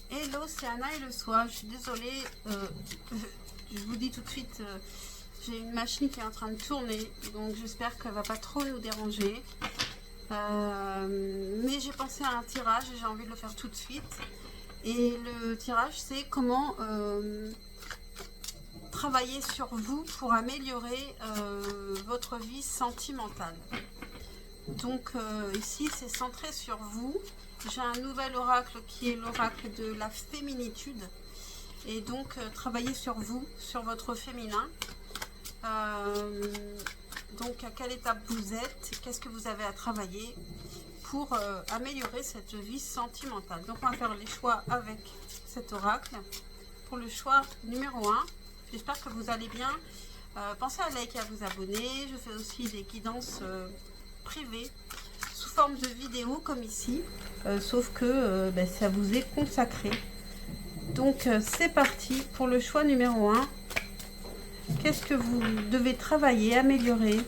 Hello, c'est Anna et le soir. Je suis désolée, je vous dis tout de suite, j'ai une machine qui est en train de tourner, donc j'espère qu'elle va pas trop nous déranger. Mais j'ai pensé à un tirage et j'ai envie de le faire tout de suite. Et le tirage, c'est comment travailler sur vous pour améliorer votre vie sentimentale. Donc ici, c'est centré sur vous. J'ai un nouvel oracle qui est l'oracle de la féminitude. Et donc, travailler sur vous, sur votre féminin. Donc, à quelle étape vous êtes, qu'est-ce que vous avez à travailler pour améliorer cette vie sentimentale. Donc, on va faire les choix avec cet oracle. Pour le choix numéro 1, j'espère que vous allez bien. Pensez à liker et à vous abonner. Je fais aussi des guidances privées sous forme de vidéo comme ici, sauf que ça vous est consacré. Donc c'est parti pour le choix numéro 1. Qu'est-ce que vous devez travailler, améliorer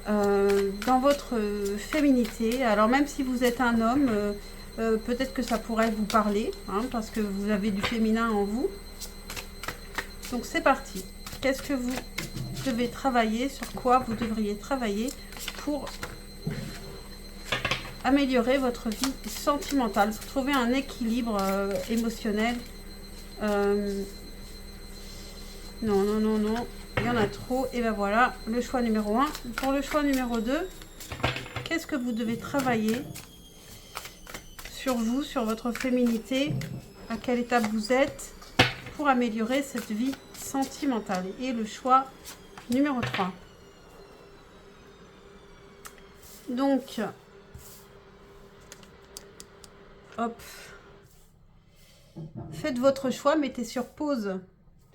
dans votre féminité? Alors même si vous êtes un homme, peut-être que ça pourrait vous parler, hein, parce que vous avez du féminin en vous. Donc c'est parti. Qu'est-ce que vous devez travailler, sur quoi vous devriez travailler pour améliorer votre vie sentimentale, pour trouver un équilibre émotionnel. Non, non, non, non, il y en a trop. Et ben voilà, le choix numéro 1. Pour le choix numéro 2, qu'est-ce que vous devez travailler sur vous, sur votre féminité, à quelle étape vous êtes pour améliorer cette vie sentimentale? Et le choix numéro 3. Donc, hop, faites votre choix, mettez sur pause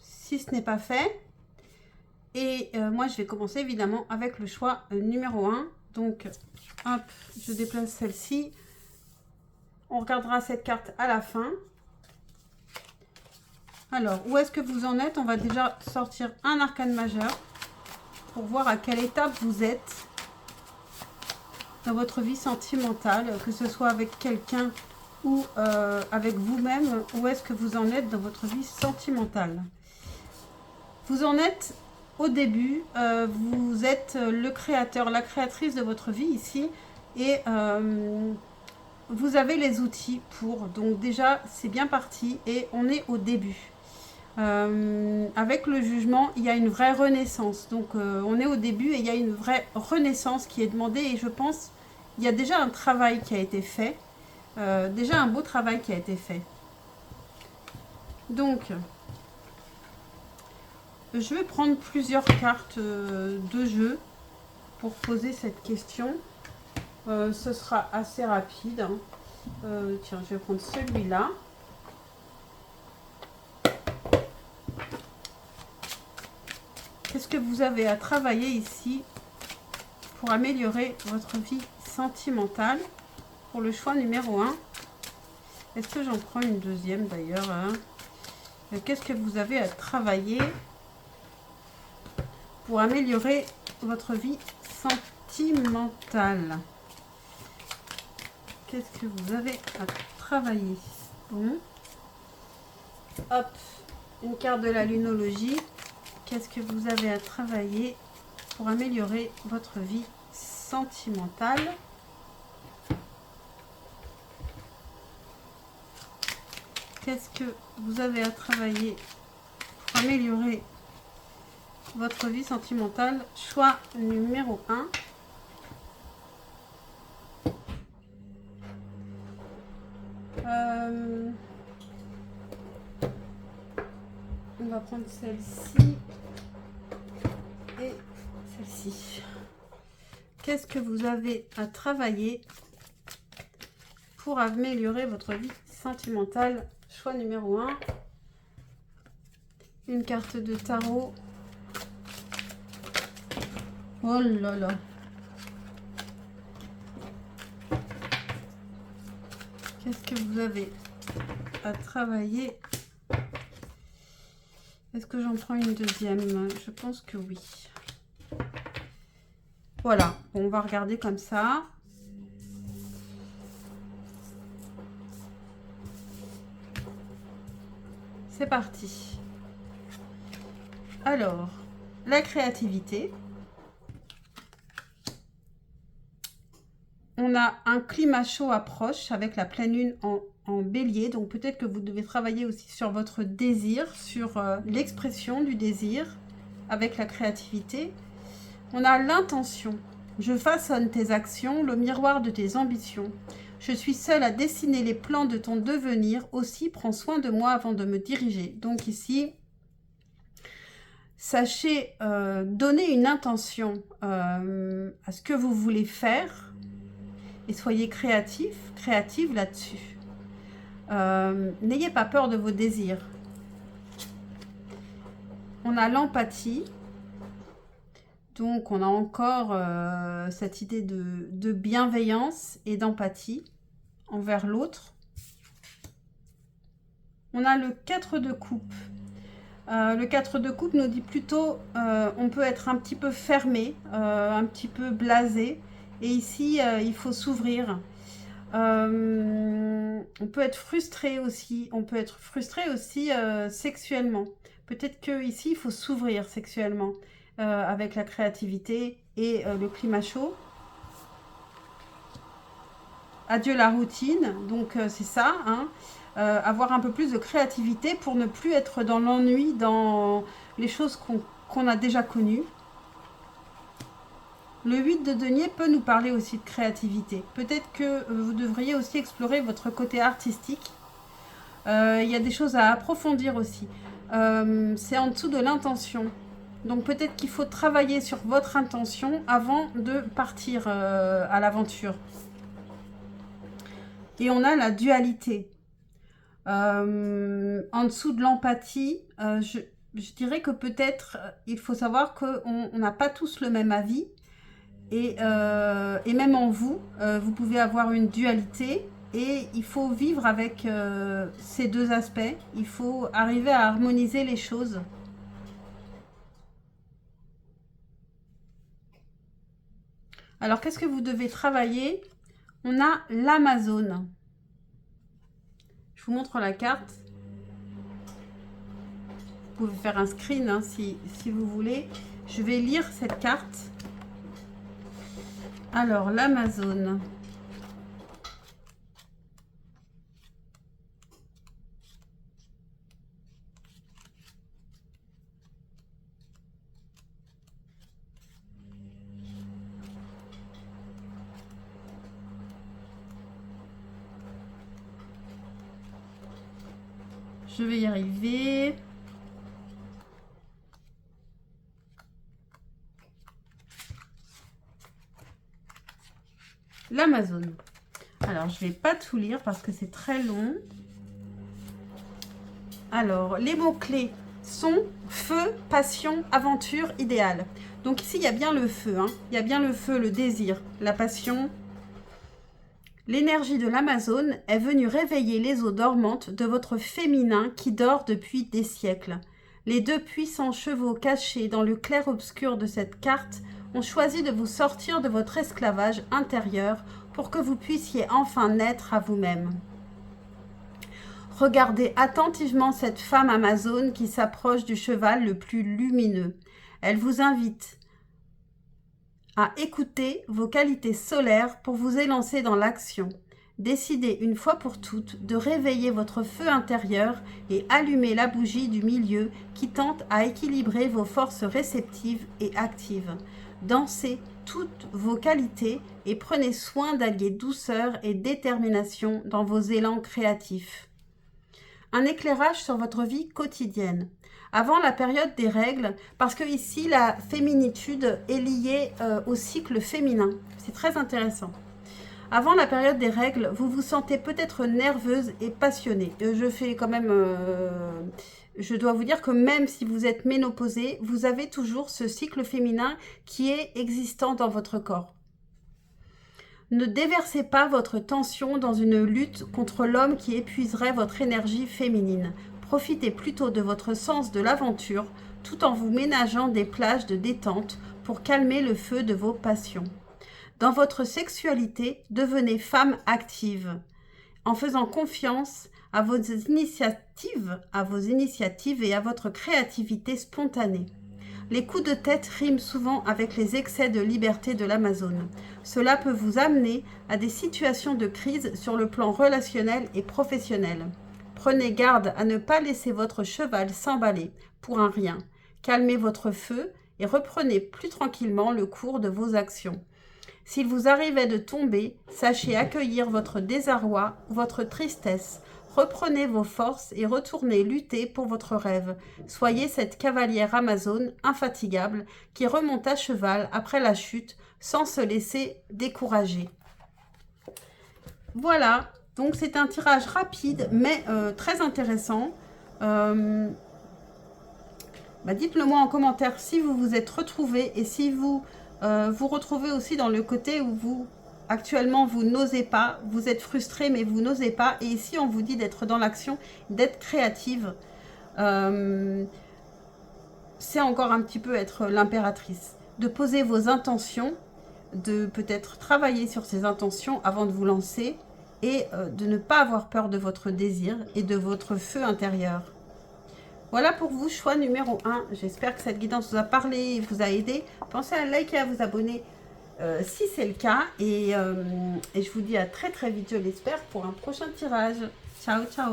si ce n'est pas fait. Et moi, je vais commencer évidemment avec le choix numéro 1. Donc, hop, je déplace celle-ci. On regardera cette carte à la fin. Alors, où est-ce que vous en êtes? On va déjà sortir un arcane majeur pour voir à quelle étape vous êtes dans votre vie sentimentale, que ce soit avec quelqu'un ou avec vous-même. Où est-ce que vous en êtes dans votre vie sentimentale? Vous en êtes au début, vous êtes le créateur, la créatrice de votre vie ici, et vous avez les outils pour. Donc déjà, c'est bien parti et on est au début. Avec le jugement, il y a une vraie renaissance. Donc on est au début et il y a une vraie renaissance qui est demandée, et je pense il y a déjà un travail qui a été fait, déjà un beau travail qui a été fait. Donc je vais prendre plusieurs cartes de jeu pour poser cette question. Ce sera assez rapide, hein. Tiens, je vais prendre celui-là. Qu'est-ce que vous avez à travailler ici pour améliorer votre vie sentimentale? Pour le choix numéro 1. Est-ce que j'en prends une deuxième d'ailleurs, hein? Qu'est-ce que vous avez à travailler pour améliorer votre vie sentimentale? Qu'est-ce que vous avez à travailler? Bon. Hop, une carte de la lunologie. Qu'est-ce que vous avez à travailler pour améliorer votre vie sentimentale? Qu'est-ce que vous avez à travailler pour améliorer votre vie sentimentale? Choix numéro 1. On va prendre celle-ci et celle-ci. Qu'est-ce que vous avez à travailler pour améliorer votre vie sentimentale? Choix numéro 1. Une carte de tarot. Oh là là. Qu'est-ce que vous avez à travailler? Est-ce que j'en prends une deuxième? Je pense que oui. Voilà, on va regarder comme ça. c'est parti. Alors, la créativité. On a un climat chaud approche avec la pleine lune en bélier. Donc peut-être que vous devez travailler aussi sur votre désir, sur l'expression du désir avec la créativité. On a l'intention. Je façonne tes actions, le miroir de tes ambitions. Je suis seule à dessiner les plans de ton devenir. Aussi, prends soin de moi avant de me diriger. Donc ici, sachez donner une intention à ce que vous voulez faire et soyez créatif, créative là-dessus. N'ayez pas peur de vos désirs. On a l'empathie. Donc, on a encore cette idée de bienveillance et d'empathie envers l'autre. On a le 4 de coupe. Le 4 de coupe nous dit plutôt on peut être un petit peu fermé, un petit peu blasé. Et ici, il faut s'ouvrir. On peut être frustré aussi. On peut être frustré aussi sexuellement. Peut-être qu'ici, il faut s'ouvrir sexuellement. Avec la créativité et le climat chaud. Adieu la routine, donc c'est ça, hein, avoir un peu plus de créativité pour ne plus être dans l'ennui, dans les choses qu'on a déjà connues. Le 8 de denier peut nous parler aussi de créativité. Peut-être que vous devriez aussi explorer votre côté artistique. Il y a des choses à approfondir aussi. C'est en dessous de l'intention. Donc peut-être qu'il faut travailler sur votre intention avant de partir à l'aventure. Et on a la dualité. En dessous de l'empathie, je dirais que peut-être il faut savoir qu'on n'a pas tous le même avis. Et même en vous, vous pouvez avoir une dualité. Et il faut vivre avec ces deux aspects. Il faut arriver à harmoniser les choses. Alors, qu'est-ce que vous devez travailler? On a l'Amazone. Je vous montre la carte. Vous pouvez faire un screen hein, si vous voulez. Je vais lire cette carte. Alors, l'Amazone. Je vais y arriver. L'Amazone. Alors, je ne vais pas tout lire parce que c'est très long. Alors, les mots-clés sont feu, passion, aventure, idéal. Donc ici, il y a bien le feu. Hein. Il y a bien le feu, le désir, la passion. L'énergie de l'Amazone est venue réveiller les eaux dormantes de votre féminin qui dort depuis des siècles. Les deux puissants chevaux cachés dans le clair-obscur de cette carte ont choisi de vous sortir de votre esclavage intérieur pour que vous puissiez enfin naître à vous-même. Regardez attentivement cette femme Amazone qui s'approche du cheval le plus lumineux. Elle vous invite à écouter vos qualités solaires pour vous élancer dans l'action. Décidez une fois pour toutes de réveiller votre feu intérieur et allumer la bougie du milieu qui tente à équilibrer vos forces réceptives et actives. Dansez toutes vos qualités et prenez soin d'allier douceur et détermination dans vos élans créatifs. Un éclairage sur votre vie quotidienne. Avant la période des règles, parce que ici la féminitude est liée au cycle féminin. C'est très intéressant. Avant la période des règles, vous vous sentez peut-être nerveuse et passionnée. Je dois vous dire que même si vous êtes ménopausée, vous avez toujours ce cycle féminin qui est existant dans votre corps. Ne déversez pas votre tension dans une lutte contre l'homme qui épuiserait votre énergie féminine. Profitez plutôt de votre sens de l'aventure tout en vous ménageant des plages de détente pour calmer le feu de vos passions. Dans votre sexualité, devenez femme active en faisant confiance à vos initiatives et à votre créativité spontanée. Les coups de tête riment souvent avec les excès de liberté de l'Amazone. Cela peut vous amener à des situations de crise sur le plan relationnel et professionnel. Prenez garde à ne pas laisser votre cheval s'emballer pour un rien. Calmez votre feu et reprenez plus tranquillement le cours de vos actions. S'il vous arrivait de tomber, sachez accueillir votre désarroi ou votre tristesse. Reprenez vos forces et retournez lutter pour votre rêve. Soyez cette cavalière amazone infatigable qui remonte à cheval après la chute sans se laisser décourager. Voilà, donc c'est un tirage rapide mais très intéressant. Dites-le moi en commentaire si vous vous êtes retrouvés et si vous vous retrouvez aussi dans le côté où actuellement vous n'osez pas, vous êtes frustré mais vous n'osez pas. Et ici on vous dit d'être dans l'action, d'être créative. C'est encore un petit peu être l'impératrice. De poser vos intentions, de peut-être travailler sur ces intentions avant de vous lancer et de ne pas avoir peur de votre désir et de votre feu intérieur. Voilà pour vous, choix numéro 1. J'espère que cette guidance vous a parlé et vous a aidé. Pensez à liker et à vous abonner si c'est le cas. Et je vous dis à très très vite, je l'espère, pour un prochain tirage. Ciao, ciao.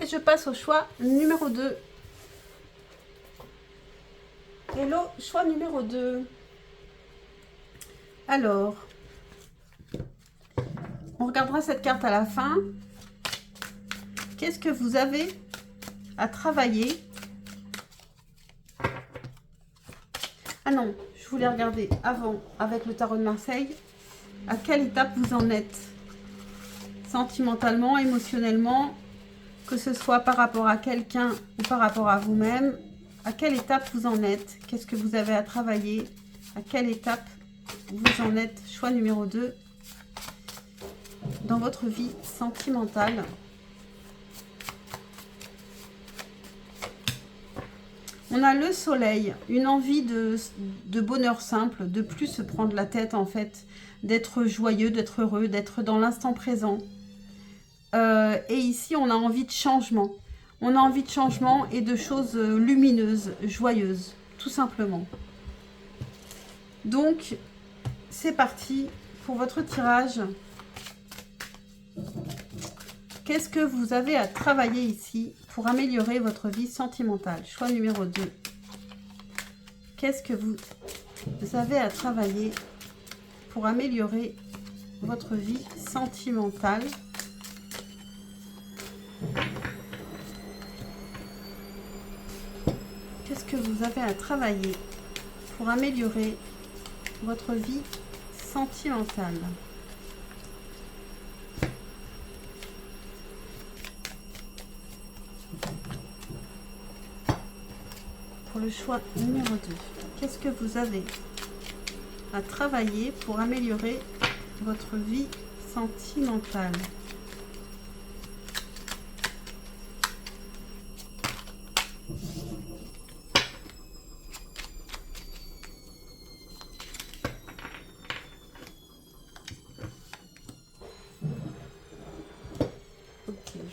Et je passe au choix numéro 2. Hello, choix numéro 2. Alors, on regardera cette carte à la fin. Qu'est-ce que vous avez à travailler? Ah non, je voulais regarder avant avec le tarot de Marseille. À quelle étape vous en êtes? Sentimentalement, émotionnellement, que ce soit par rapport à quelqu'un ou par rapport à vous-même. À quelle étape vous en êtes? Qu'est-ce que vous avez à travailler? À quelle étape vous en êtes? Choix numéro 2. Dans votre vie sentimentale. On a le soleil, une envie de bonheur simple, de plus se prendre la tête en fait, d'être joyeux, d'être heureux, d'être dans l'instant présent. Et ici, on a envie de changement. On a envie de changement et de choses lumineuses, joyeuses, tout simplement. Donc, c'est parti pour votre tirage. Qu'est-ce que vous avez à travailler ici pour améliorer votre vie sentimentale? Choix numéro 2. Qu'est-ce que vous avez à travailler pour améliorer votre vie sentimentale? Qu'est-ce que vous avez à travailler pour améliorer votre vie sentimentale? Pour le choix numéro 2, qu'est-ce que vous avez à travailler pour améliorer votre vie sentimentale?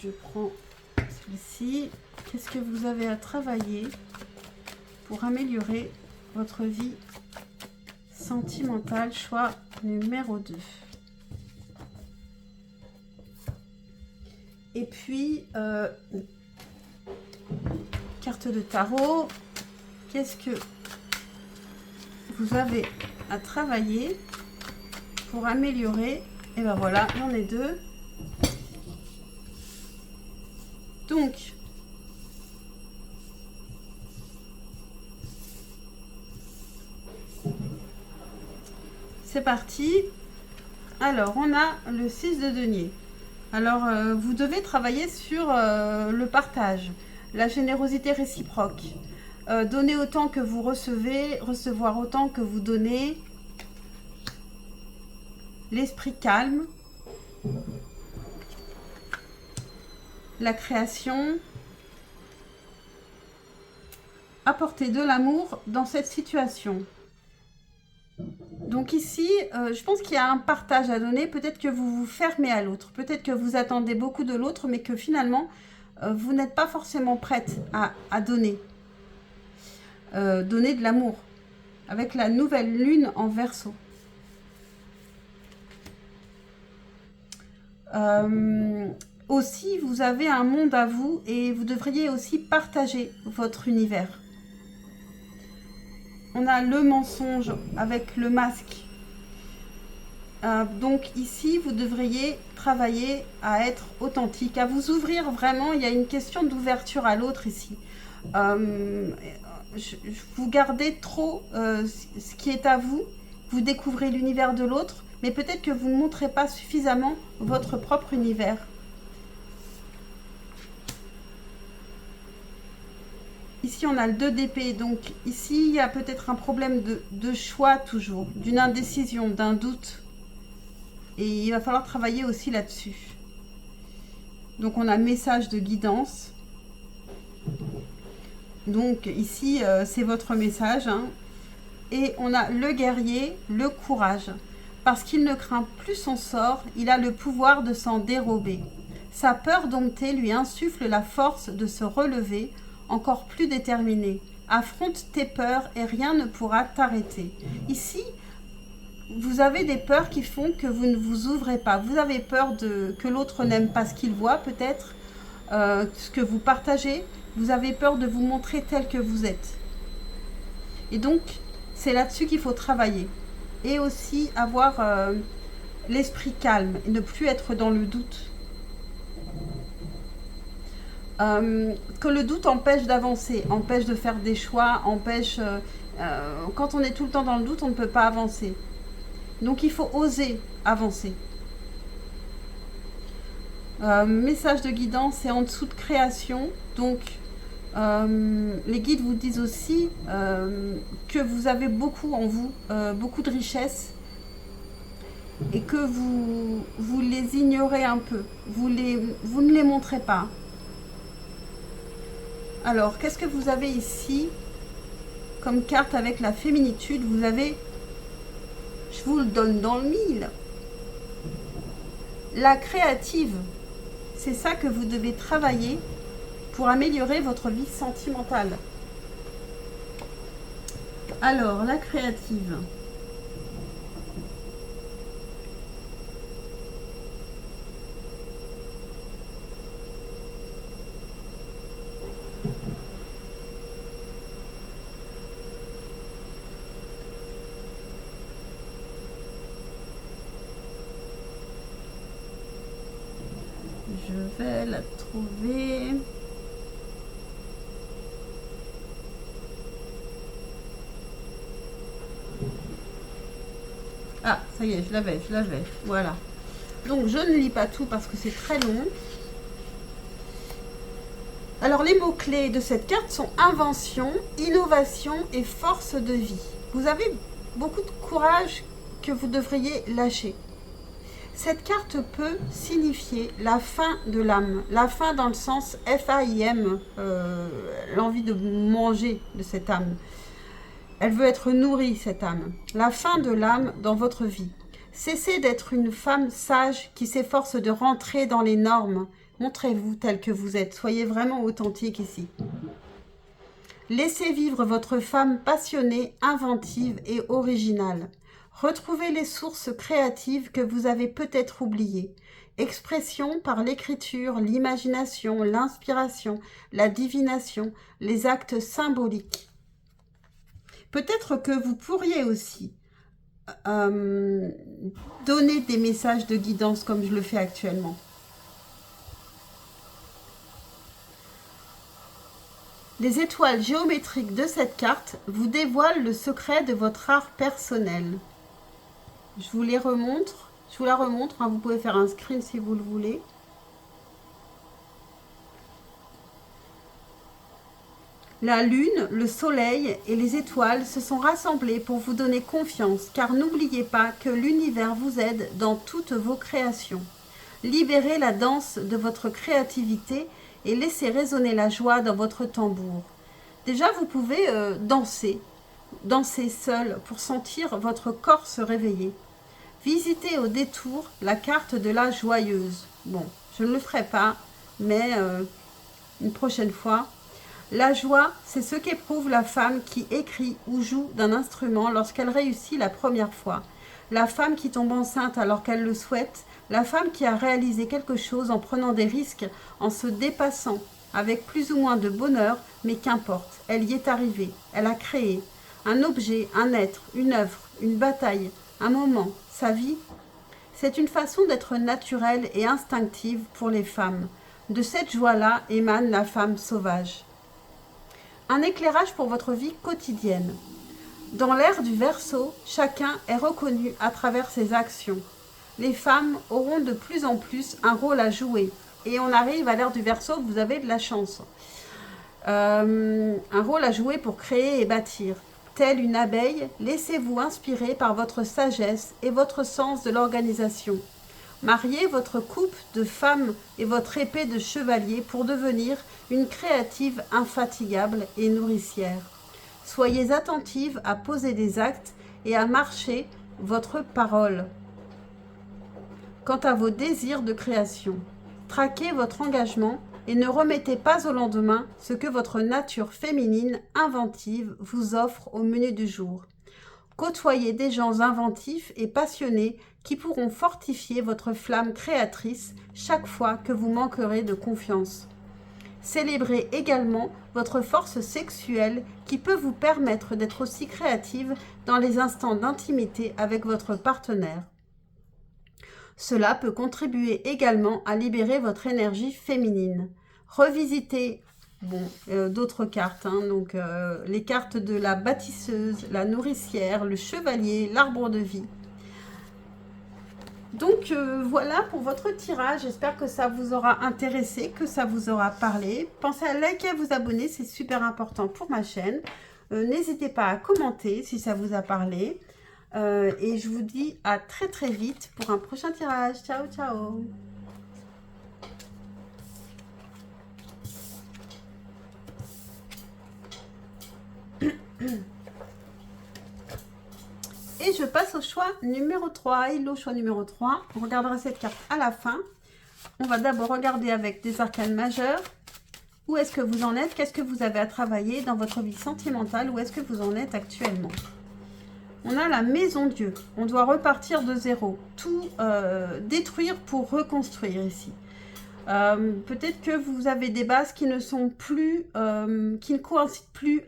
Je prends celui-ci. Qu'est-ce que vous avez à travailler pour améliorer votre vie sentimentale? Choix numéro 2. Et puis, carte de tarot. Qu'est-ce que vous avez à travailler pour améliorer? Et ben voilà, j'en ai 2. Donc, c'est parti. Alors, on a le 6 de denier. Alors, vous devez travailler sur le partage, la générosité réciproque. Donner autant que vous recevez, recevoir autant que vous donnez. L'esprit calme. La création. apporter de l'amour dans cette situation. Donc ici, je pense qu'il y a un partage à donner. Peut-être que vous vous fermez à l'autre. Peut-être que vous attendez beaucoup de l'autre, mais que finalement, vous n'êtes pas forcément prête à donner. Donner de l'amour. Avec la nouvelle lune en Verseau. Aussi, vous avez un monde à vous et vous devriez aussi partager votre univers. On a le mensonge avec le masque. Donc ici, vous devriez travailler à être authentique, à vous ouvrir vraiment. Il y a une question d'ouverture à l'autre ici. Vous gardez trop ce qui est à vous. Vous découvrez l'univers de l'autre, mais peut-être que vous ne montrez pas suffisamment votre propre univers. Ici, on a le 2 d'épée, donc ici, il y a peut-être un problème de choix toujours, d'une indécision, d'un doute. Et il va falloir travailler aussi là-dessus. Donc, on a message de guidance. Donc, ici, c'est votre message. Hein. Et on a le guerrier, le courage. Parce qu'il ne craint plus son sort, il a le pouvoir de s'en dérober. Sa peur domptée lui insuffle la force de se relever, encore plus déterminé. Affronte tes peurs et rien ne pourra t'arrêter. Ici, vous avez des peurs qui font que vous ne vous ouvrez pas. Vous avez peur que l'autre n'aime pas ce qu'il voit, peut-être, ce que vous partagez. Vous avez peur de vous montrer tel que vous êtes. Et donc, c'est là-dessus qu'il faut travailler. Et aussi avoir l'esprit calme et ne plus être dans le doute. Que le doute empêche d'avancer, empêche de faire des choix, empêche... quand on est tout le temps dans le doute, on ne peut pas avancer. Donc il faut oser avancer. Message de guidance, c'est en dessous de création. Donc les guides vous disent aussi que vous avez beaucoup en vous, beaucoup de richesses. Et que vous les ignorez un peu. Vous ne les montrez pas. Alors, qu'est-ce que vous avez ici comme carte avec la féminitude? Vous avez, je vous le donne dans le mille, la créative. C'est ça que vous devez travailler pour améliorer votre vie sentimentale. Alors, la créative. Je vais la trouver. Ah, ça y est, je l'avais. Voilà. Donc, je ne lis pas tout parce que c'est très long. Alors, les mots-clés de cette carte sont invention, innovation et force de vie. Vous avez beaucoup de courage que vous devriez lâcher. Cette carte peut signifier la fin de l'âme. La fin dans le sens F-A-I-M, l'envie de manger de cette âme. Elle veut être nourrie, cette âme. La fin de l'âme dans votre vie. Cessez d'être une femme sage qui s'efforce de rentrer dans les normes. Montrez-vous tel que vous êtes. Soyez vraiment authentique ici. Laissez vivre votre femme passionnée, inventive et originale. Retrouvez les sources créatives que vous avez peut-être oubliées. Expression par l'écriture, l'imagination, l'inspiration, la divination, les actes symboliques. Peut-être que vous pourriez aussi donner des messages de guidance comme je le fais actuellement. Les étoiles géométriques de cette carte vous dévoilent le secret de votre art personnel. Je vous les remontre. Je vous la remontre. Hein, vous pouvez faire un screen si vous le voulez. La lune, le soleil et les étoiles se sont rassemblés pour vous donner confiance, car n'oubliez pas que l'univers vous aide dans toutes vos créations. Libérez la danse de votre créativité et laissez résonner la joie dans votre tambour. Déjà, vous pouvez danser seul pour sentir votre corps se réveiller. Visitez au détour la carte de la joyeuse. Bon, je ne le ferai pas, mais une prochaine fois. La joie, c'est ce qu'éprouve la femme qui écrit ou joue d'un instrument lorsqu'elle réussit la première fois. La femme qui tombe enceinte alors qu'elle le souhaite. La femme qui a réalisé quelque chose en prenant des risques, en se dépassant, avec plus ou moins de bonheur, mais qu'importe, elle y est arrivée, elle a créé. Un objet, un être, une œuvre, une bataille, un moment, sa vie. C'est une façon d'être naturelle et instinctive pour les femmes. De cette joie-là émane la femme sauvage. Un éclairage pour votre vie quotidienne. Dans l'ère du Verseau, chacun est reconnu à travers ses actions. Les femmes auront de plus en plus un rôle à jouer. Et on arrive à l'ère du Verseau, vous avez de la chance. Un rôle à jouer pour créer et bâtir. Telle une abeille, laissez-vous inspirer par votre sagesse et votre sens de l'organisation. Mariez votre coupe de femme et votre épée de chevalier pour devenir une créative infatigable et nourricière. Soyez attentive à poser des actes et à marcher votre parole. Quant à vos désirs de création, traquez votre engagement et ne remettez pas au lendemain ce que votre nature féminine inventive vous offre au menu du jour. Côtoyez des gens inventifs et passionnés qui pourront fortifier votre flamme créatrice chaque fois que vous manquerez de confiance. Célébrez également votre force sexuelle qui peut vous permettre d'être aussi créative dans les instants d'intimité avec votre partenaire. Cela peut contribuer également à libérer votre énergie féminine. Revisitez d'autres cartes, donc les cartes de la bâtisseuse, la nourricière, le chevalier, l'arbre de vie. Donc voilà pour votre tirage, j'espère que ça vous aura intéressé, que ça vous aura parlé. Pensez à liker et à vous abonner, c'est super important pour ma chaîne. N'hésitez pas à commenter si ça vous a parlé. Et je vous dis à très très vite pour un prochain tirage. Ciao, ciao! Et je passe au choix numéro 3. Hello, choix numéro 3. On regardera cette carte à la fin. On va d'abord regarder avec des arcanes majeures. Où est-ce que vous en êtes? Qu'est-ce que vous avez à travailler dans votre vie sentimentale? Où est-ce que vous en êtes actuellement? On a la maison Dieu. On doit repartir de zéro. Tout détruire pour reconstruire ici. Peut-être que vous avez des bases qui ne sont plus, qui ne coïncident plus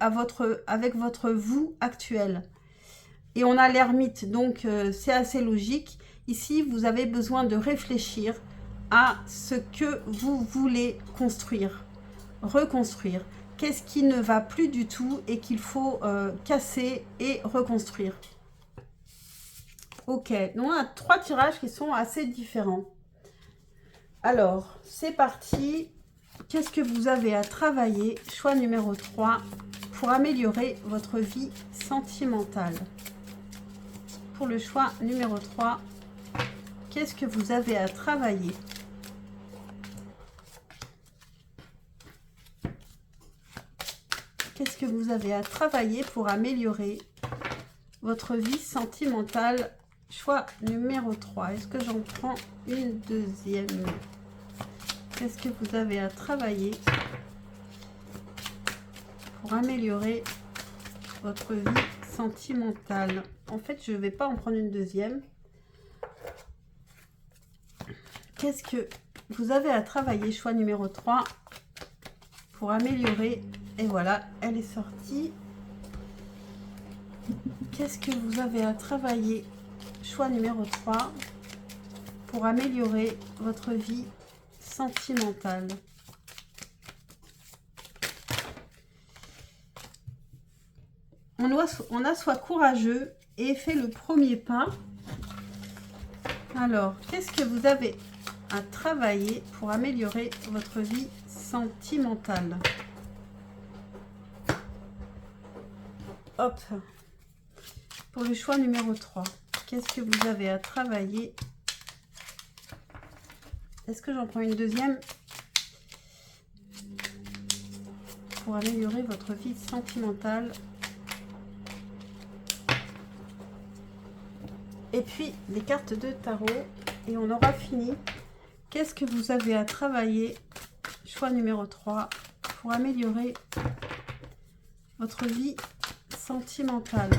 avec votre vous actuel. Et on a l'ermite, donc c'est assez logique. Ici, vous avez besoin de réfléchir à ce que vous voulez construire, reconstruire. Qu'est-ce qui ne va plus du tout et qu'il faut casser et reconstruire. Ok, donc on a 3 tirages qui sont assez différents. Alors, c'est parti. Qu'est-ce que vous avez à travailler? Choix numéro 3 pour améliorer votre vie sentimentale. Pour le choix numéro 3, qu'est-ce que vous avez à travailler? Qu'est-ce que vous avez à travailler pour améliorer votre vie sentimentale? Choix numéro 3. Est-ce que j'en prends une deuxième? Qu'est-ce que vous avez à travailler pour améliorer votre vie sentimentale? En fait, je ne vais pas en prendre une deuxième. Qu'est-ce que vous avez à travailler? Choix numéro 3 pour améliorer. Et voilà, elle est sortie. Qu'est-ce que vous avez à travailler? Choix numéro 3 pour améliorer votre vie sentimentale. On a soit courageux et fait le premier pas. Alors, qu'est-ce que vous avez à travailler pour améliorer votre vie sentimentale? Hop. Pour le choix numéro 3, qu'est-ce que vous avez à travailler? Est-ce que j'en prends une deuxième? pour améliorer votre vie sentimentale. Et puis, les cartes de tarot. Et on aura fini. Qu'est-ce que vous avez à travailler? Choix numéro 3 pour améliorer votre vie sentimentale.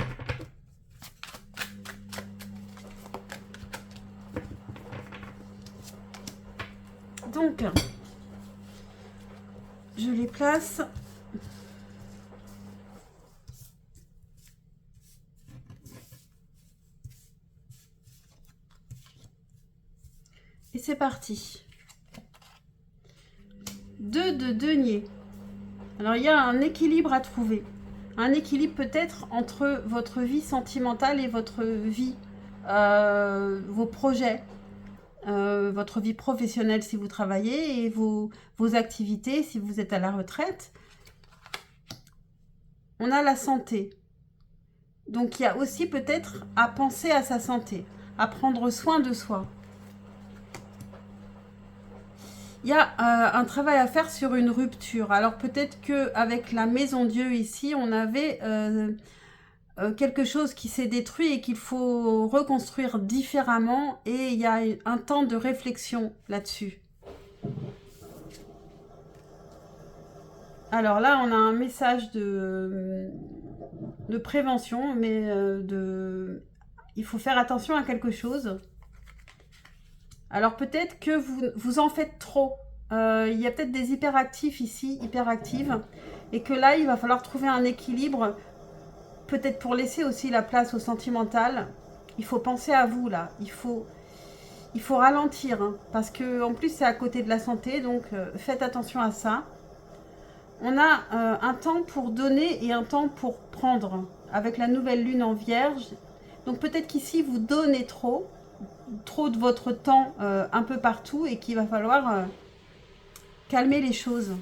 Donc, je les place. Et c'est parti. 2 de denier. Alors, il y a un équilibre à trouver. Un équilibre peut-être entre votre vie sentimentale et votre vie, vos projets, votre vie professionnelle si vous travaillez et vos activités si vous êtes à la retraite. On a la santé. Donc, il y a aussi peut-être à penser à sa santé, à prendre soin de soi. Il y a un travail à faire sur une rupture. Alors peut-être qu'avec la Maison Dieu ici, on avait quelque chose qui s'est détruit et qu'il faut reconstruire différemment. Et il y a un temps de réflexion là-dessus. Alors là, on a un message de prévention, mais il faut faire attention à quelque chose. Alors peut-être que vous en faites trop. Il y a peut-être des hyperactifs ici, hyperactives. Et que là, il va falloir trouver un équilibre. Peut-être pour laisser aussi la place au sentimental. Il faut penser à vous là. Il faut ralentir. Hein, parce que en plus, c'est à côté de la santé. Donc faites attention à ça. On a un temps pour donner et un temps pour prendre. Avec la nouvelle lune en vierge. Donc peut-être qu'ici, vous donnez trop de votre temps un peu partout et qu'il va falloir calmer les choses.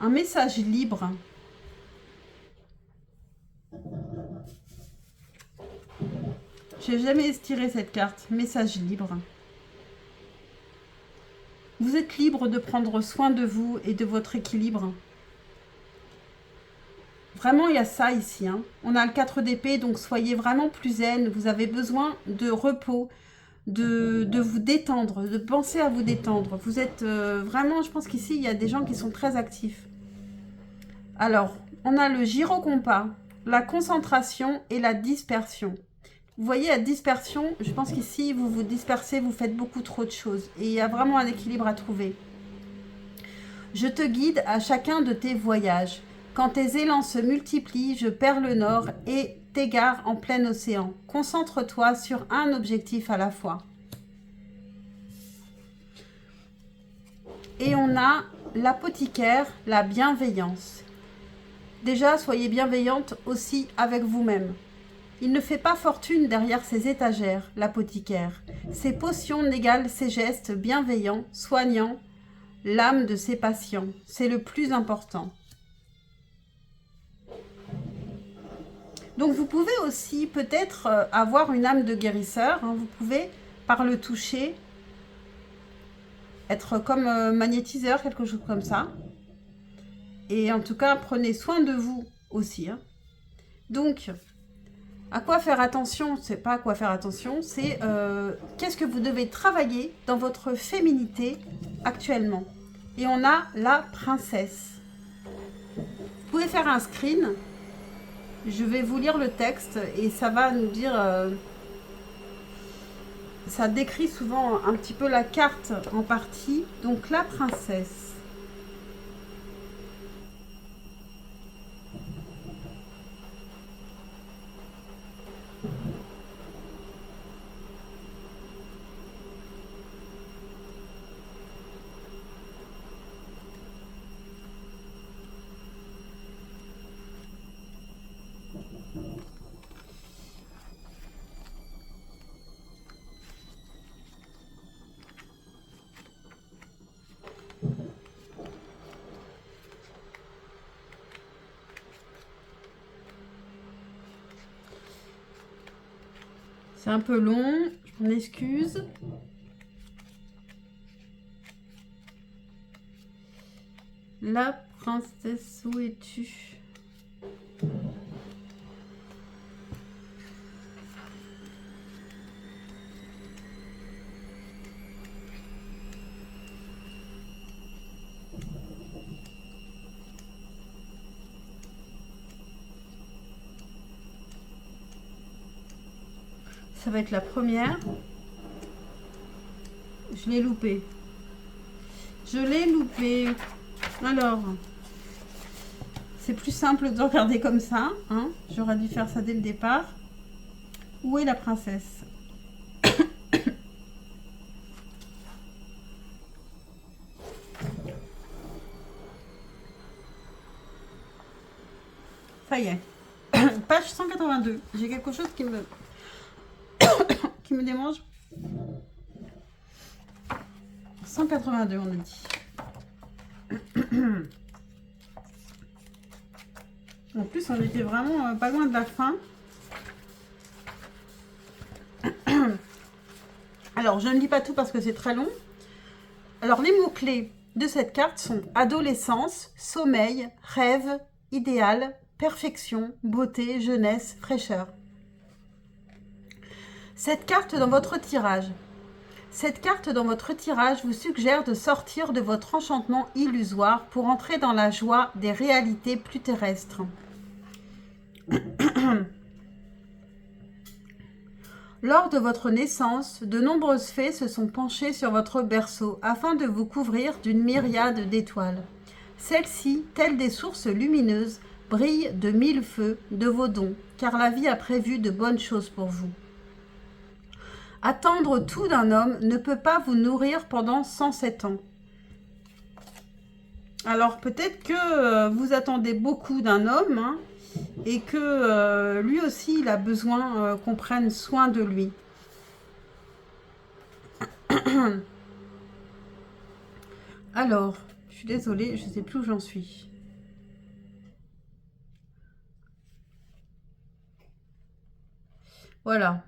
Un message libre. J'ai jamais tiré cette carte. Message libre. Vous êtes libre de prendre soin de vous et de votre équilibre. Vraiment, il y a ça ici. Hein. On a le 4 d'épée, donc soyez vraiment plus zen. Vous avez besoin de repos, de vous détendre, de penser à vous détendre. Vous êtes vraiment, je pense qu'ici, il y a des gens qui sont très actifs. Alors, on a le gyrocompas, la concentration et la dispersion. Vous voyez, la dispersion, je pense qu'ici, vous vous dispersez, vous faites beaucoup trop de choses. Et il y a vraiment un équilibre à trouver. Je te guide à chacun de tes voyages. Quand tes élans se multiplient, je perds le nord et t'égare en plein océan. Concentre-toi sur un objectif à la fois. Et on a l'apothicaire, la bienveillance. Déjà, soyez bienveillante aussi avec vous-même. Il ne fait pas fortune derrière ses étagères, l'apothicaire. Ses potions n'égalent ses gestes bienveillants, soignants, l'âme de ses patients. C'est le plus important. Donc vous pouvez aussi peut-être avoir une âme de guérisseur. Hein. Vous pouvez, par le toucher, être comme magnétiseur, quelque chose comme ça. Et en tout cas, prenez soin de vous aussi. Hein. Donc, à quoi faire attention? C'est pas à quoi faire attention, c'est qu'est-ce que vous devez travailler dans votre féminité actuellement. Et on a la princesse. Vous pouvez faire un screen. Je vais vous lire le texte et ça va nous dire... ça décrit souvent un petit peu la carte en partie. Donc la princesse. C'est un peu long, je m'en excuse. La princesse, où es-tu? Ça va être la première. Je l'ai loupé. Je l'ai loupé. Alors, c'est plus simple de regarder comme ça. Hein. J'aurais dû faire ça dès le départ. Où est la princesse? Ça y est. Page 182. J'ai quelque chose qui me démange. 182, on a dit. En plus, on était vraiment pas loin de la fin. Alors, je ne lis pas tout parce que c'est très long. Alors, les mots-clés de cette carte sont adolescence, sommeil, rêve, idéal, perfection, beauté, jeunesse, fraîcheur. Cette carte dans votre tirage vous suggère de sortir de votre enchantement illusoire pour entrer dans la joie des réalités plus terrestres. Lors de votre naissance, de nombreuses fées se sont penchées sur votre berceau afin de vous couvrir d'une myriade d'étoiles. Celles-ci, telles des sources lumineuses, brillent de 1000 feux de vos dons, car la vie a prévu de bonnes choses pour vous. Attendre tout d'un homme ne peut pas vous nourrir pendant 107 ans. Alors peut-être que vous attendez beaucoup d'un homme, hein, et que lui aussi il a besoin qu'on prenne soin de lui. Alors, je suis désolée, je ne sais plus où j'en suis. Voilà.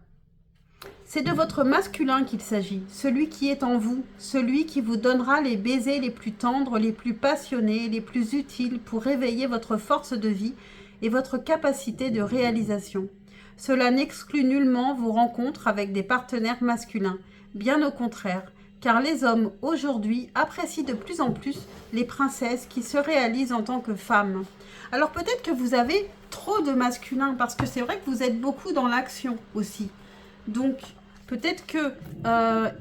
C'est de votre masculin qu'il s'agit, celui qui est en vous, celui qui vous donnera les baisers les plus tendres, les plus passionnés, les plus utiles pour réveiller votre force de vie et votre capacité de réalisation. Cela n'exclut nullement vos rencontres avec des partenaires masculins, bien au contraire, car les hommes aujourd'hui apprécient de plus en plus les princesses qui se réalisent en tant que femmes. Alors peut-être que vous avez trop de masculin, parce que c'est vrai que vous êtes beaucoup dans l'action aussi. Donc peut-être que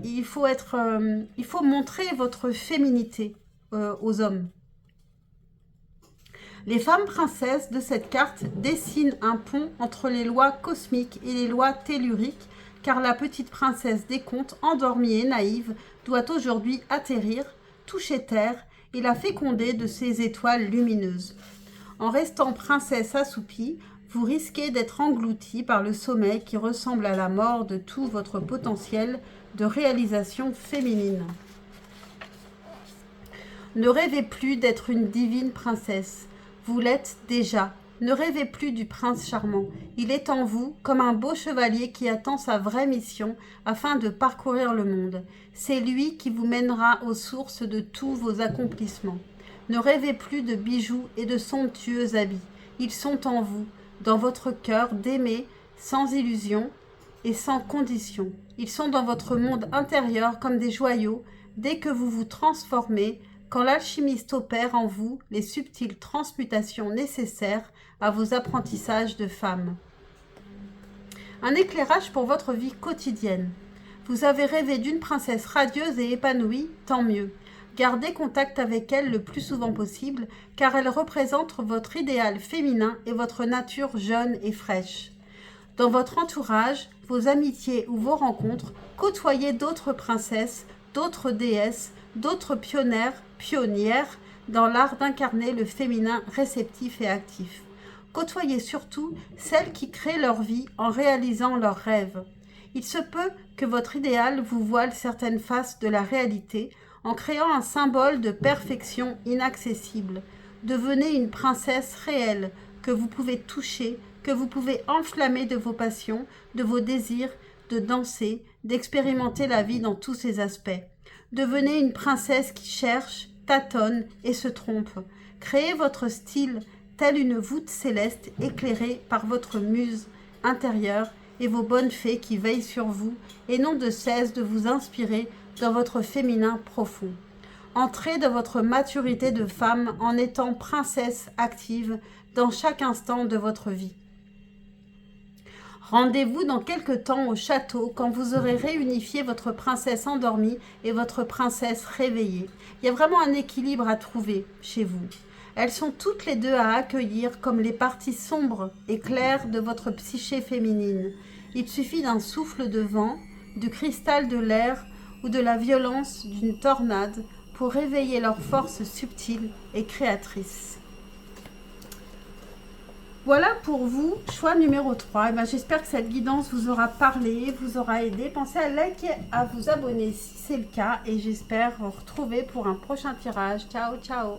il faut montrer votre féminité aux hommes. Les femmes princesses de cette carte dessinent un pont entre les lois cosmiques et les lois telluriques, car la petite princesse des contes, endormie et naïve, doit aujourd'hui atterrir, toucher terre et la féconder de ses étoiles lumineuses. En restant princesse assoupie, vous risquez d'être englouti par le sommeil qui ressemble à la mort de tout votre potentiel de réalisation féminine. Ne rêvez plus d'être une divine princesse. Vous l'êtes déjà. Ne rêvez plus du prince charmant. Il est en vous comme un beau chevalier qui attend sa vraie mission afin de parcourir le monde. C'est lui qui vous mènera aux sources de tous vos accomplissements. Ne rêvez plus de bijoux et de somptueux habits. Ils sont en vous, dans votre cœur d'aimer sans illusion et sans condition. Ils sont dans votre monde intérieur comme des joyaux dès que vous vous transformez, quand l'alchimiste opère en vous les subtiles transmutations nécessaires à vos apprentissages de femme. Un éclairage pour votre vie quotidienne. Vous avez rêvé d'une princesse radieuse et épanouie, tant mieux. Gardez contact avec elle le plus souvent possible, car elle représente votre idéal féminin et votre nature jeune et fraîche. Dans votre entourage, vos amitiés ou vos rencontres, côtoyez d'autres princesses, d'autres déesses, d'autres pionnières dans l'art d'incarner le féminin réceptif et actif. Côtoyez surtout celles qui créent leur vie en réalisant leurs rêves. Il se peut que votre idéal vous voile certaines faces de la réalité en créant un symbole de perfection inaccessible. Devenez une princesse réelle que vous pouvez toucher, que vous pouvez enflammer de vos passions, de vos désirs, de danser, d'expérimenter la vie dans tous ses aspects. Devenez une princesse qui cherche, tâtonnent et se trompent. Créez votre style telle une voûte céleste éclairée par votre muse intérieure et vos bonnes fées qui veillent sur vous et n'ont de cesse de vous inspirer dans votre féminin profond. Entrez dans votre maturité de femme en étant princesse active dans chaque instant de votre vie. Rendez-vous dans quelque temps au château quand vous aurez réunifié votre princesse endormie et votre princesse réveillée. Il y a vraiment un équilibre à trouver chez vous. Elles sont toutes les deux à accueillir comme les parties sombres et claires de votre psyché féminine. Il suffit d'un souffle de vent, du cristal de l'air ou de la violence d'une tornade pour réveiller leur force subtile et créatrice. Voilà pour vous, choix numéro 3. J'espère que cette guidance vous aura parlé, vous aura aidé. Pensez à liker, à vous abonner si c'est le cas et j'espère vous retrouver pour un prochain tirage. Ciao, ciao!